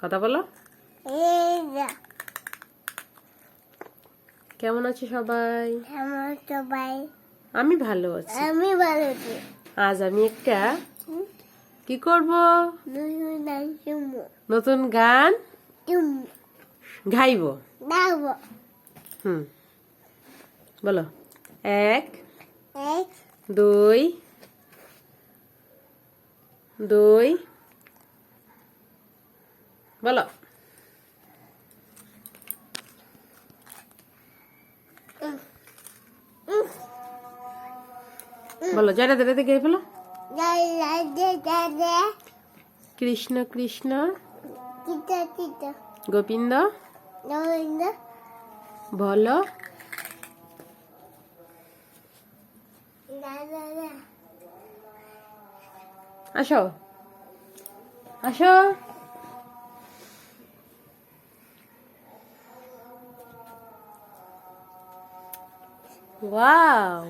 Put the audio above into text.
কথা বলো। এই যা কেমন আছে সবাই? আমার সবাই আমি ভালো আছি। আমি ভালো আছি। আজ আমি একটা কি করব? নতুন গান গাইব। বলো। 1 2 2 বলো। বলো, জয়টা দেরাতে গেয়ে ফেলো। কৃষ্ণ কৃষ্ণ গোবিন্দ বলো। আসো আসো। ওয়াও।